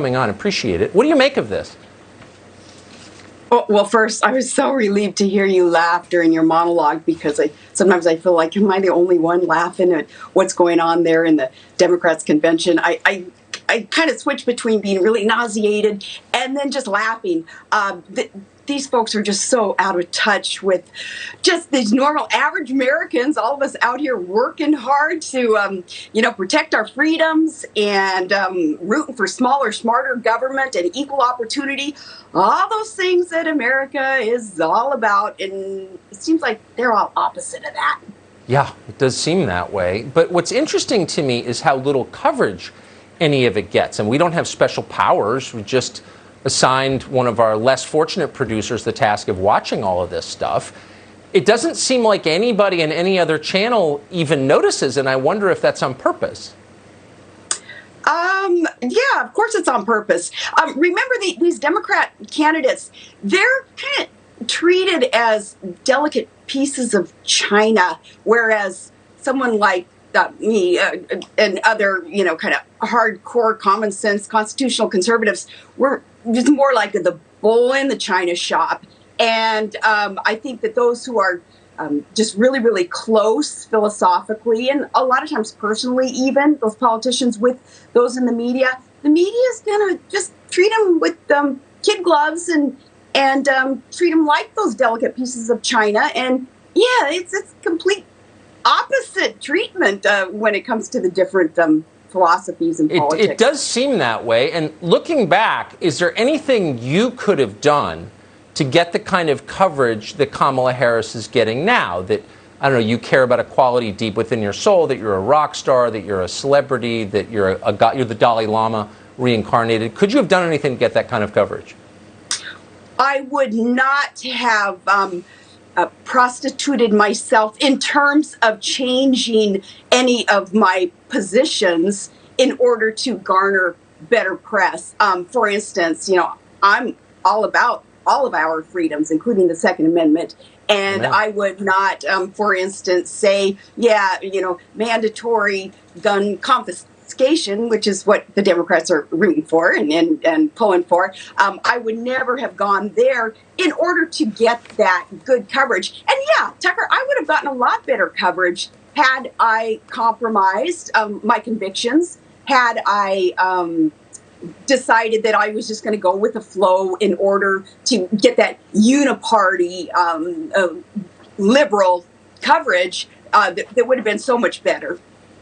coming on. Appreciate it. What do you make of this? Well, first, I was so relieved to hear you laugh during your monologue, because sometimes I feel like, am I the only one laughing at what's going on there in the Democrats' convention? I kind of switch between being really nauseated and then just laughing. These folks are just so out of touch with just these normal, average Americans, all of us out here working hard to, protect our freedoms and rooting for smaller, smarter government and equal opportunity. All those things that America is all about. And it seems like they're all opposite of that. Yeah, it does seem that way. But what's interesting to me is how little coverage any of it gets. And we don't have special powers. We just assigned one of our less fortunate producers the task of watching all of this stuff. It doesn't seem like anybody in any other channel even notices, and I wonder if that's on purpose. Yeah, of course it's on purpose. Remember, these Democrat candidates, they're kind of treated as delicate pieces of china, whereas someone like me and other, kind of hardcore common sense constitutional conservatives, we're just more like the bull in the china shop. And I think that those who are just really, really close philosophically and a lot of times personally, even those politicians with those in the media is going to just treat them with kid gloves and treat them like those delicate pieces of china. And yeah, it's complete opposite treatment when it comes to the different philosophies and politics. It does seem that way. And looking back, is there anything you could have done to get the kind of coverage that Kamala Harris is getting now? That, I don't know, you care about equality deep within your soul, that you're a rock star, that you're a celebrity, that you're you're the Dalai Lama reincarnated. Could you have done anything to get that kind of coverage? I would not have prostituted myself in terms of changing any of my positions in order to garner better press. For instance, I'm all about all of our freedoms, including the Second Amendment. And I would not, for instance, say, mandatory gun confiscation, which is what the Democrats are rooting for and pulling for. I would never have gone there in order to get that good coverage. And yeah, Tucker, I would have gotten a lot better coverage had I compromised my convictions, had I decided that I was just going to go with the flow in order to get that uniparty liberal coverage that would have been so much better.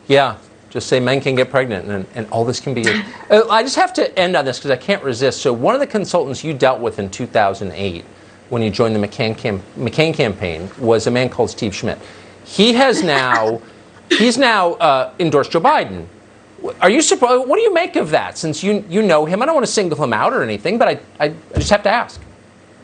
Yeah. Just say men can get pregnant and all this can be. I just have to end on this because I can't resist. So one of the consultants you dealt with in 2008 when you joined the McCain campaign was a man called Steve Schmidt. He's now endorsed Joe Biden. Are you surprised? What do you make of that? Since you know him, I don't want to single him out or anything, but I just have to ask.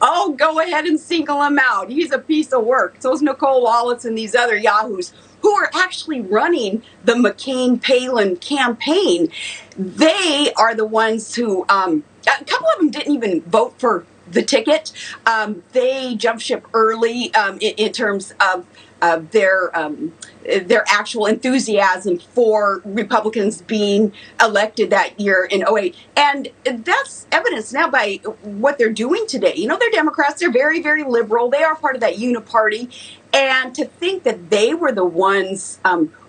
Oh, go ahead and single him out. He's a piece of work. So is Nicole Wallace and these other yahoos who are actually running the McCain-Palin campaign. They are the ones who, a couple of them didn't even vote for the ticket. They jumped ship early in terms of their actual enthusiasm for Republicans being elected that year in 2008. And that's evidenced now by what they're doing today. They're Democrats. They're very, very liberal. They are part of that uniparty. And to think that they were the ones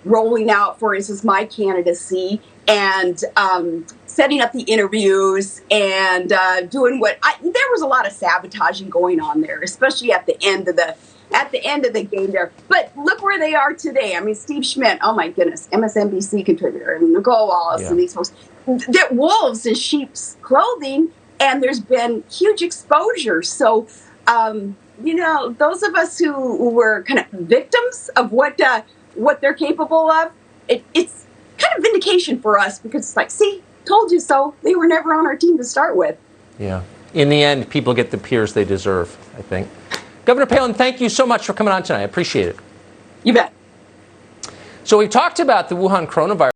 rolling out, for instance, my candidacy and setting up the interviews and doing there was a lot of sabotaging going on there, especially at the end of the game there. But look where they are today. I mean, Steve Schmidt, oh my goodness, MSNBC contributor, and Nicole Wallace and these folks. They're wolves in sheep's clothing, and there's been huge exposure. So, those of us who were kind of victims of what they're capable of, it's kind of vindication for us because it's like, see, told you so. They were never on our team to start with. Yeah. In the end, people get the peers they deserve, I think. Governor Palin, thank you so much for coming on tonight. I appreciate it. You bet. So we talked about the Wuhan coronavirus.